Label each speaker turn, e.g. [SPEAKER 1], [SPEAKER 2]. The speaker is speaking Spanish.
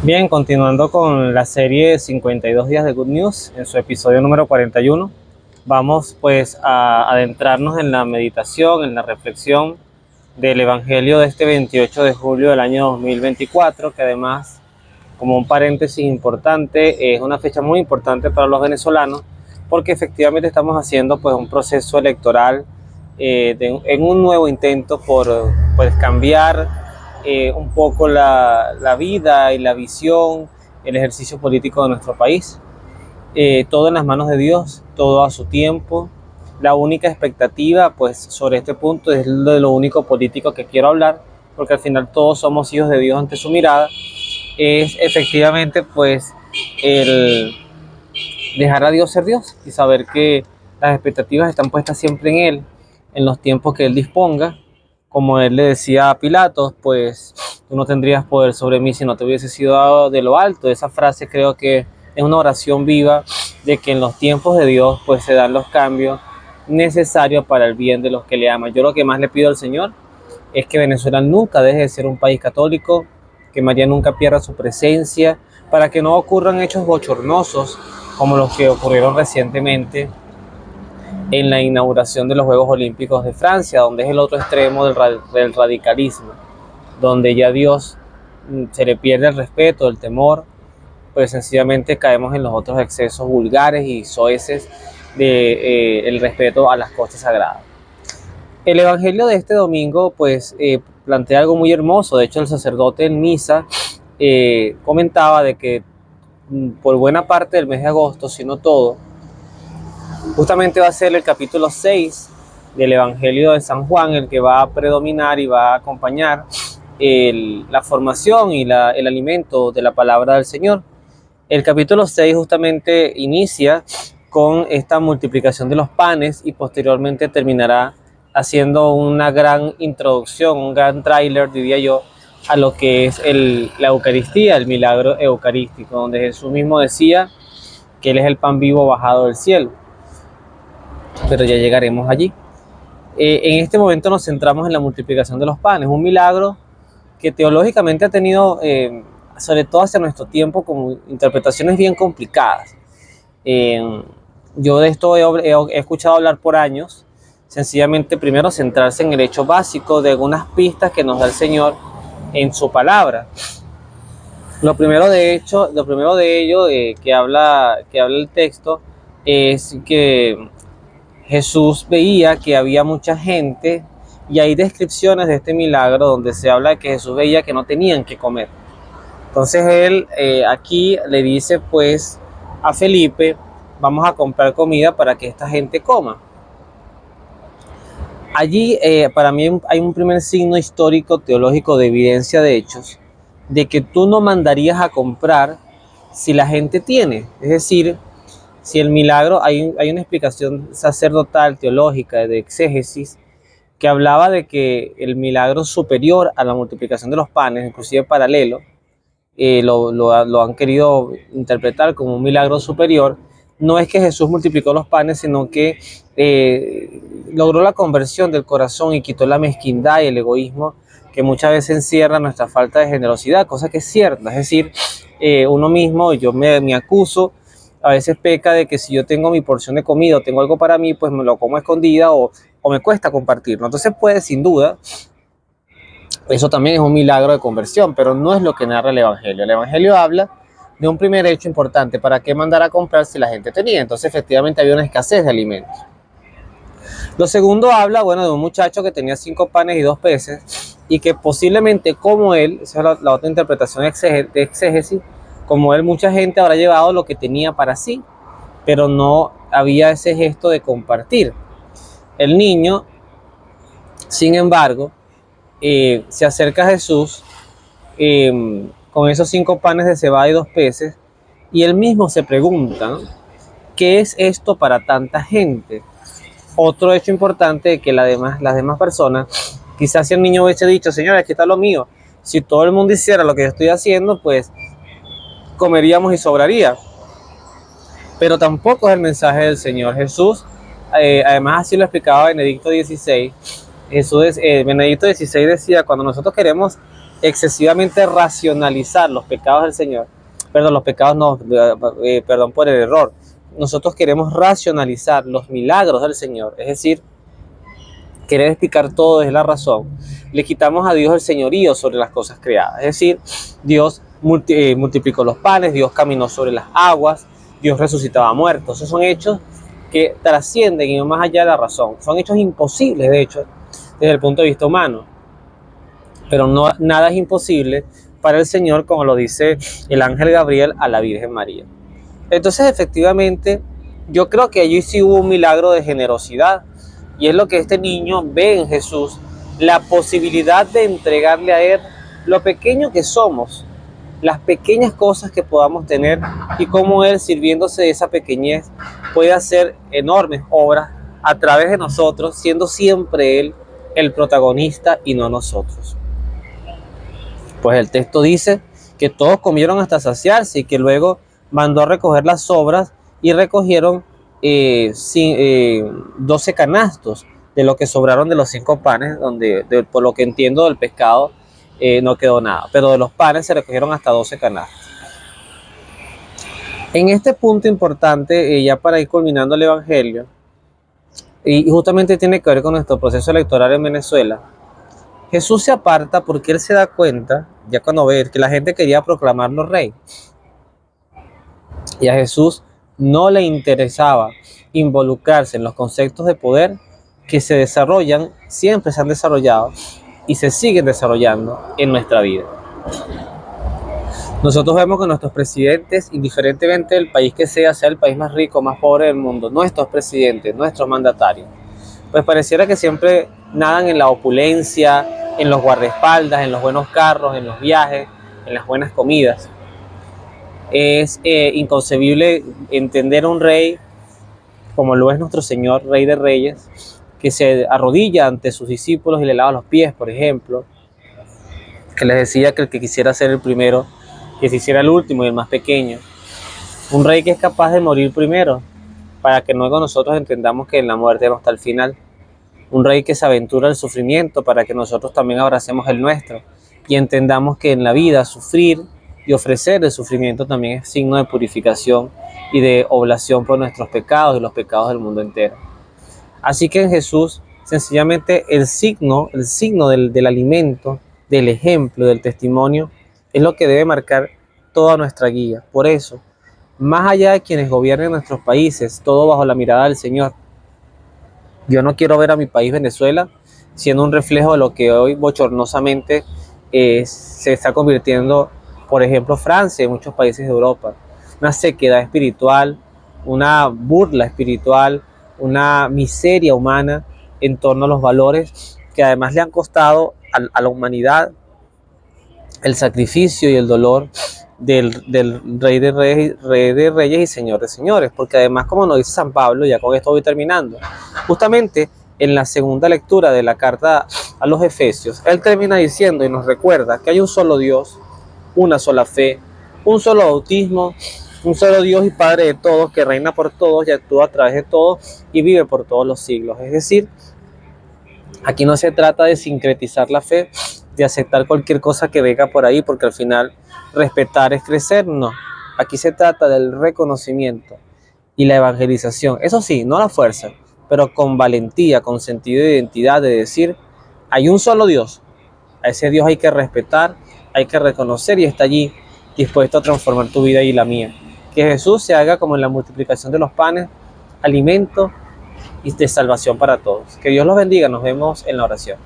[SPEAKER 1] Bien, continuando con la serie 52 días de Good News, en su episodio número 41, vamos pues a adentrarnos en la meditación, en la reflexión del Evangelio de este 28 de julio del año 2024, que además, como un paréntesis importante, es una fecha muy importante para los venezolanos, porque efectivamente estamos haciendo pues un proceso electoral en un nuevo intento por pues cambiar un poco la vida y la visión, el ejercicio político de nuestro país. Todo en las manos de Dios, todo a su tiempo. La única expectativa pues sobre este punto es de lo único político que quiero hablar, porque al final todos somos hijos de Dios ante su mirada, es efectivamente pues el dejar a Dios ser Dios y saber que las expectativas están puestas siempre en Él, en los tiempos que Él disponga. Como Él le decía a Pilatos, pues tú no tendrías poder sobre mí si no te hubiese sido dado de lo alto. Esa frase creo que es una oración viva de que en los tiempos de Dios pues se dan los cambios necesarios para el bien de los que le aman. Yo lo que más le pido al Señor es que Venezuela nunca deje de ser un país católico, que María nunca pierda su presencia, para que no ocurran hechos bochornosos como los que ocurrieron recientemente en la inauguración de los Juegos Olímpicos de Francia, donde es el otro extremo del radicalismo, donde ya a Dios se le pierde el respeto, el temor, pues sencillamente caemos en los otros excesos vulgares y soeces de el respeto a las cosas sagradas. El evangelio de este domingo pues plantea algo muy hermoso. De hecho, el sacerdote en misa comentaba de que por buena parte del mes de agosto, si no todo, justamente va a ser el capítulo 6 del evangelio de San Juan el que va a predominar y va a acompañar la formación y el alimento de la palabra del Señor. El capítulo 6 justamente inicia con esta multiplicación de los panes y posteriormente terminará haciendo una gran introducción, un gran tráiler, diría yo, a lo que es la Eucaristía, el milagro eucarístico, donde Jesús mismo decía que Él es el pan vivo bajado del cielo. Pero ya llegaremos allí. En este momento nos centramos en la multiplicación de los panes, un milagro que teológicamente ha tenido, sobre todo hacia nuestro tiempo, como interpretaciones bien complicadas. Eh, yo de esto he escuchado hablar por años, sencillamente primero centrarse en el hecho básico de algunas pistas que nos da el Señor en su palabra. Lo primero de ello que habla el texto es que Jesús veía que había mucha gente y hay descripciones de este milagro donde se habla de que Jesús veía que no tenían que comer. Entonces él aquí le dice pues a Felipe, vamos a comprar comida para que esta gente coma. Allí para mí hay un primer signo histórico, teológico, de evidencia de hechos, de que tú no mandarías a comprar si la gente tiene. Es decir, si el milagro, hay una explicación sacerdotal, teológica, de exégesis, que hablaba de que el milagro superior a la multiplicación de los panes, inclusive paralelo, lo han querido interpretar como un milagro superior. No es que Jesús multiplicó los panes, sino que logró la conversión del corazón y quitó la mezquindad y el egoísmo que muchas veces encierra nuestra falta de generosidad, cosa que es cierta. Es decir, uno mismo, yo me acuso, a veces peca de que si yo tengo mi porción de comida o tengo algo para mí, pues me lo como a escondida o me cuesta compartirlo. Entonces puede, sin duda, eso también es un milagro de conversión, pero no es lo que narra el Evangelio. El Evangelio habla de un primer hecho importante: ¿para qué mandar a comprar si la gente tenía? Entonces efectivamente había una escasez de alimentos. Lo segundo habla, bueno, de un muchacho que tenía 5 panes y 2 peces y que posiblemente como él, esa es la otra interpretación de exégesis, como él mucha gente habrá llevado lo que tenía para sí, pero no había ese gesto de compartir. El niño, sin embargo, se acerca a Jesús con esos 5 panes de cebada y 2 peces, y él mismo se pregunta, ¿no?, ¿qué es esto para tanta gente? Otro hecho importante es que las demás personas, quizás si el niño hubiese dicho, Señor, aquí está lo mío, si todo el mundo hiciera lo que yo estoy haciendo, pues comeríamos y sobraría. Pero tampoco es el mensaje del Señor. Jesús, además así lo explicaba Benedicto XVI. Benedicto XVI decía, cuando nosotros queremos excesivamente racionalizar los pecados del Señor, perdón, los pecados no, perdón por el error, nosotros queremos racionalizar los milagros del Señor, es decir, querer explicar todo desde la razón, le quitamos a Dios el señorío sobre las cosas creadas. Es decir, Dios multiplicó los panes, Dios caminó sobre las aguas, Dios resucitaba muertos. Esos son hechos que trascienden y van más allá de la razón. Son hechos imposibles, de hecho, desde el punto de vista humano. Pero no, nada es imposible para el Señor, como lo dice el ángel Gabriel a la Virgen María. Entonces, efectivamente, yo creo que allí sí hubo un milagro de generosidad. Y es lo que este niño ve en Jesús, la posibilidad de entregarle a Él lo pequeño que somos, las pequeñas cosas que podamos tener y cómo Él, sirviéndose de esa pequeñez, puede hacer enormes obras a través de nosotros, siendo siempre Él el protagonista y no nosotros. Pues el texto dice que todos comieron hasta saciarse y que luego mandó a recoger las sobras y recogieron 12 canastos de lo que sobraron de los 5 panes, donde por lo que entiendo del pescado no quedó nada, pero de los panes se recogieron hasta 12 canastos. En este punto importante, ya para ir culminando el Evangelio, y justamente tiene que ver con nuestro proceso electoral en Venezuela, Jesús se aparta porque Él se da cuenta, ya cuando ve que la gente quería proclamarlo rey, y a Jesús no le interesaba involucrarse en los conceptos de poder que se desarrollan, siempre se han desarrollado y se siguen desarrollando en nuestra vida. Nosotros vemos que nuestros presidentes, indiferentemente del país que sea el país más rico o más pobre del mundo, nuestros presidentes, nuestros mandatarios, pues pareciera que siempre nadan en la opulencia, en los guardaespaldas, en los buenos carros, en los viajes, en las buenas comidas. Es inconcebible entender a un rey como lo es nuestro Señor, Rey de Reyes, que se arrodilla ante sus discípulos y le lava los pies, por ejemplo, que les decía que el que quisiera ser el primero, que se hiciera el último y el más pequeño. Un rey que es capaz de morir primero, para que luego nosotros entendamos que en la muerte no está el final. Un rey que se aventura el sufrimiento para que nosotros también abracemos el nuestro y entendamos que en la vida sufrir y ofrecer el sufrimiento también es signo de purificación y de oblación por nuestros pecados y los pecados del mundo entero. Así que en Jesús, sencillamente el signo del alimento, del ejemplo, del testimonio, es lo que debe marcar toda nuestra guía. Por eso, más allá de quienes gobiernen nuestros países, todo bajo la mirada del Señor, yo no quiero ver a mi país Venezuela siendo un reflejo de lo que hoy bochornosamente se está convirtiendo, por ejemplo, Francia y muchos países de Europa. Una sequedad espiritual, una burla espiritual, una miseria humana en torno a los valores que además le han costado a la humanidad el sacrificio y el dolor del Rey de Reyes y Señor de Señores, porque además, como nos dice San Pablo, ya con esto voy terminando, justamente en la segunda lectura de la carta a los Efesios, él termina diciendo y nos recuerda que hay un solo Dios, una sola fe, un solo bautismo, un solo Dios y Padre de todos, que reina por todos y actúa a través de todos y vive por todos los siglos. Es decir, aquí no se trata de sincretizar la fe, de aceptar cualquier cosa que venga por ahí, porque al final respetar es crecer, no. Aquí se trata del reconocimiento y la evangelización. Eso sí, no a la fuerza, pero con valentía, con sentido de identidad, de decir, hay un solo Dios. A ese Dios hay que respetar, hay que reconocer y está allí dispuesto a transformar tu vida y la mía. Que Jesús se haga como en la multiplicación de los panes, alimento y de salvación para todos. Que Dios los bendiga, nos vemos en la oración.